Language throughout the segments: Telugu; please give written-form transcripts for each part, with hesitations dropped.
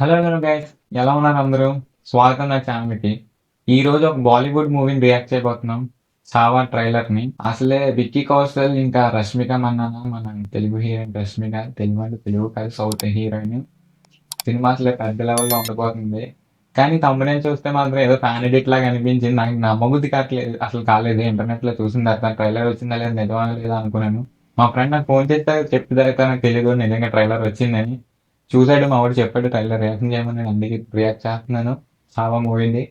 హలో హలో గైస్, ఎలా ఉన్నారు అందరూ? స్వాగతం నా ఛానల్కి. ఈ రోజు ఒక బాలీవుడ్ మూవీని రియాక్ట్ చేయబోతున్నాం, చావా ట్రైలర్ని. అసలే విక్కీ కౌశల్ ఇంకా రష్మిక మందాన, మన తెలుగు హీరోయిన్ రష్మిక, తెలుగు అంటే తెలుగు కాదు, సౌత్ హీరోయిన్. సినిమా అసలే పెద్ద లెవెల్లో ఉండబోతుంది. కానీ తమ్ముడేం చూస్తే మాత్రం ఏదో ఫ్యాన్ ఎడిట్ లాగా అనిపించింది. నాకు నమ్మబుద్ధి కావట్లేదు, అసలు కాలేదు. ఇంటర్నెట్లో చూసిన తర్వాత ట్రైలర్ వచ్చిందా లేదా, నిజమా లేదా అనుకున్నాను. మా ఫ్రెండ్ నాకు ఫోన్ చేస్తే చెప్పి తర్వాత నాకు తెలియదు నిజంగా ట్రైలర్ వచ్చిందని. చూసాడు, మా వాడు చెప్పాడు ట్రైలర్ రియాక్షన్ చేయమని. నేను అందుకే రియాక్ట్ చేస్తున్నాను. చావా మూవీని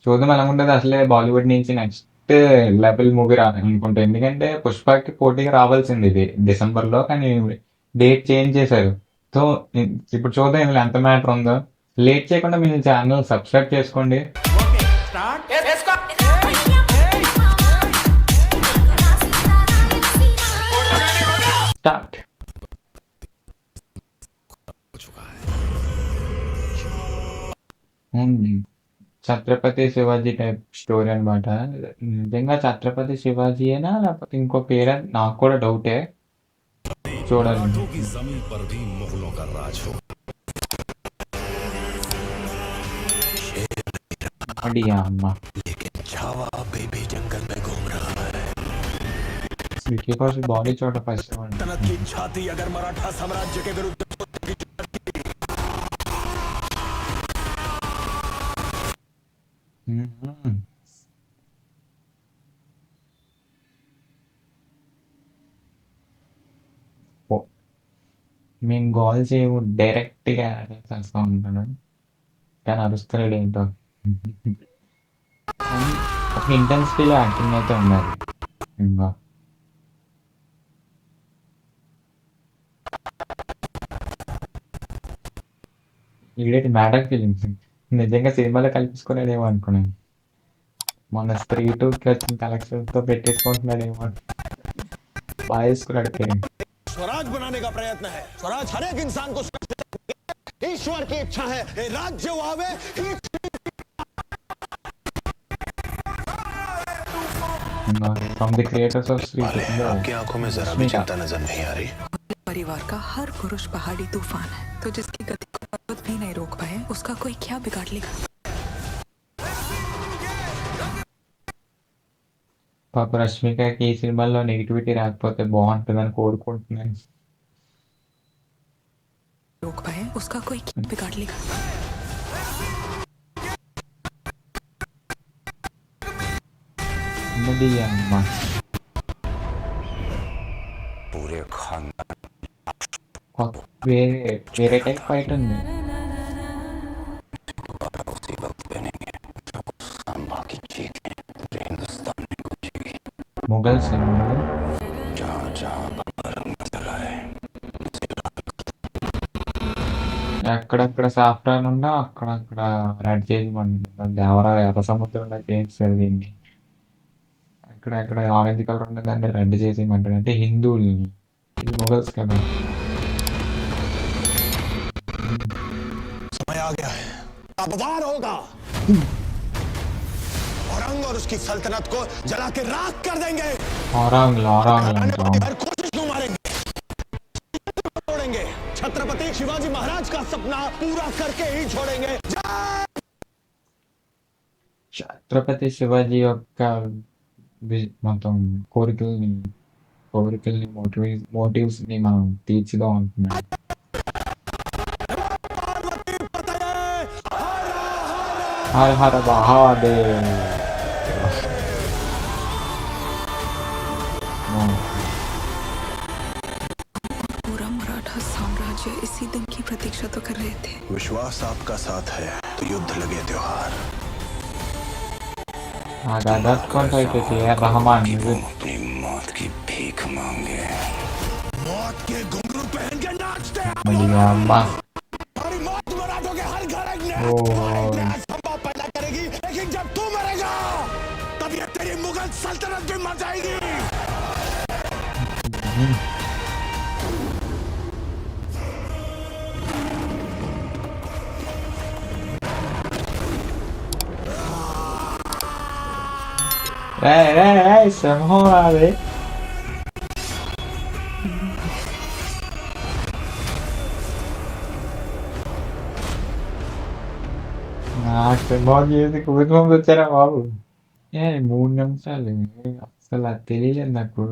చూద్దాం ఎలా ఉంటుంది. అసలే బాలీవుడ్ నుంచి నెక్స్ట్ లెవెల్ మూవీ అనుకుంటా. ఎందుకంటే పుష్పకి పోటీగా రావాల్సింది ఇది డిసెంబర్లో, కానీ డేట్ చేంజ్ చేశారు. సో ఇప్పుడు చూద్దాం ఇందులో ఎంత మ్యాటర్ ఉందో. లేట్ చేయకుండా మీ ఛానల్ సబ్స్క్రైబ్ చేసుకోండి. Start. Chhatrapati Shivaji type story అనమాట. నిజంగా ఛత్రపతి శివాజీయేనా లేకపోతే ఇంకో పేరే, నాకు కూడా డౌటే. చూడాలి. అడిగా అమ్మ विकी कौशल बॉडी चोट फर्स्ट वन की छाती अगर मराठा साम्राज्य के विरुद्ध మేము గోల్ చేయవు, డైరెక్ట్గా చేస్తూ ఉంటాను. కానీ అరుస్తాడు ఏంటో. ఒక ఇంటెన్సిటీలో యాక్టింగ్ అయితే ఉండాలి. ఇంకా ఈడేటి మ్యాటర్ ఫీలింగ్స్ నిజంగా సినిమాలో కల్పించుకునేదేమో అనుకున్నాను. మొన్న స్త్రీ 2కి వచ్చిన కలెక్షన్తో పెట్టేసుకుంటున్నాడేమో. బాగా వేసుకున్నాడు పేరు. स्वराज बनाने का प्रयत्न है. स्वराज हर एक इंसान को ईश्वर की इच्छा है. राज्य आवे from the creators of Sri Krishna. आपकी आंखों में जरा भी चिंता नजर नहीं आ रही. परिवार का हर पुरुष पहाड़ी तूफान है, तो जिसकी गति को पर्वत भी नहीं रोक पाए, उसका कोई क्या बिगाड़ लेगा. పాప రష్మికకి ఈ సినిమాలో నెగిటివిటీ రాకపోతే బాగుంటుందని కోరుకుంటున్నాను. रोक पाए, उसका कोई क्या बिगाड़ लेगा. पूरे खानदान వేరే టైప్ ఫైట్ ఉంది. मुगल सिनेमा ఎక్కడెక్కడ సాఫ్ట్వేర్ ఉన్నా అక్కడక్కడ రెడ్ చేసి దేవరా ఎర్ర సముద్రంలో చేస్తారు దీన్ని. ఎక్కడెక్కడ ఆరెంజ్ కలర్ ఉన్న దాన్ని రెడ్ చేసి అంటే హిందువుల్ని. ఇది ముగల్స్ కదా. समय आ गया है, अब वार होगा. औरंग और उसकी सल्तनत को जला के राख कर देंगे. औरंग कोशिश क्यों मारेंगे, छोड़ेंगे. छत्रपति शिवाजी महाराज का सपना पूरा करके ही छोड़ेंगे. ఛత్రపతి శివాజీ యొక్క మొత్తం కోరికల్ని మోటివ్స్ ని మనం తీర్చిదాం అనుకున్నాం. हर हर महादेव. पूरा मराठा साम्राज्य इसी दिन की प्रतीक्षा तो कर रहे थे. विश्वास आपका साथ है तो युद्ध लगे त्योहार. कौन सा रहमान अपनी मौत की भीख मांगे. मौत के घुंघरू पहन के नाचते हैं. हमारी मौत मराठों के हर घर पैदा करेगी, लेकिन जब तू मरेगा तब ये तेरी मुगल सल्तनत भी मर जाएगी. Hey, బాగు చేసి కూతురు వచ్చారా బాబు. 3 నిమిషాలు అసలు అది తెలియలేదు నాకు.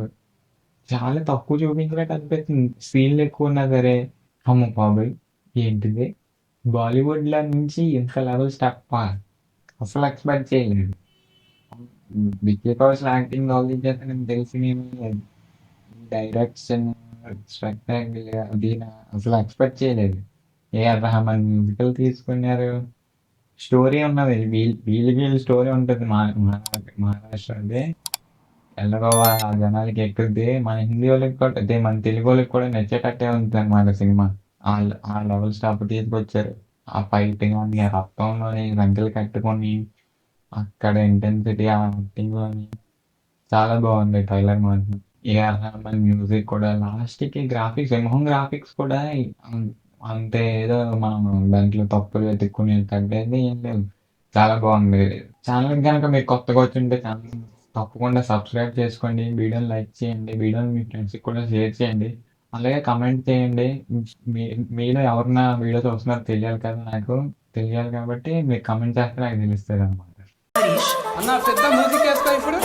చాలా తక్కువ చూపించినట్టు అనిపిస్తుంది. సీన్లు ఎక్కువ ఉన్నా సరే అమ్మ బాబోయ్ ఏంటిది బాలీవుడ్ లో నుంచి ఇంత లెవెల్ స్టెప్ అసలు ఎక్స్పెక్ట్ చేయలేదు. విక్కీ కౌశల్ యాక్టింగ్ ఆలోచించేస్తే తెలిసి నేను డైరెక్షన్ స్పెక్టాక్యులర్ అది అసలు ఎక్స్పెక్ట్ చేయలేదు. ఏఆర్ రెహమాన్ మ్యూజికల్ తీసుకున్నారు. స్టోరీ ఉన్నది వీళ్ళ స్టోరీ ఉంటుంది. మహారాష్ట్రది ఎల్లగో ఆ జనాలకి ఎక్కుద్ది. మన హిందీ వాళ్ళకి కూడా అదే మన తెలుగు వాళ్ళకి కూడా నచ్చేటట్టే ఉంటుంది అనమాట సినిమా. ఆ లెవెల్ స్టెప్ తీసుకొచ్చారు. ఆ ఫైట్ కానీ ఆ రక్తంలోని రంకెలు కట్టుకొని అక్కడ ఇంటెన్సిటీ ఆ యాక్టింగ్ లోని చాలా బాగుంది ట్రైలర్ మాత్రం. ఏఆర్ రెహమాన్ మ్యూజిక్ కూడా లాస్ట్ కి గ్రాఫిక్స్ సింహం గ్రాఫిక్స్ కూడా అం- అంతే ఏదో మనం దాంట్లో తప్పులు వెతుక్కునే తగ్గేది ఏం లేదు. చాలా బాగుంది. ఛానల్ కనుక మీరు కొత్తగా వచ్చింటే ఛానల్ తప్పకుండా సబ్స్క్రైబ్ చేసుకోండి. వీడియోని లైక్ చేయండి. వీడియోని మీ ఫ్రెండ్స్కి కూడా షేర్ చేయండి. అలాగే కమెంట్ చేయండి. మీ మీలో ఎవరన్నా వీడియో చూస్తున్నారో తెలియాలి కదా నాకు. తెలియాలి కాబట్టి మీరు కమెంట్ చేస్తే నాకు తెలుస్తుంది అనమాట. అన్న పెద్ద మ్యూజిక్ వేసుకో ఇప్పుడు.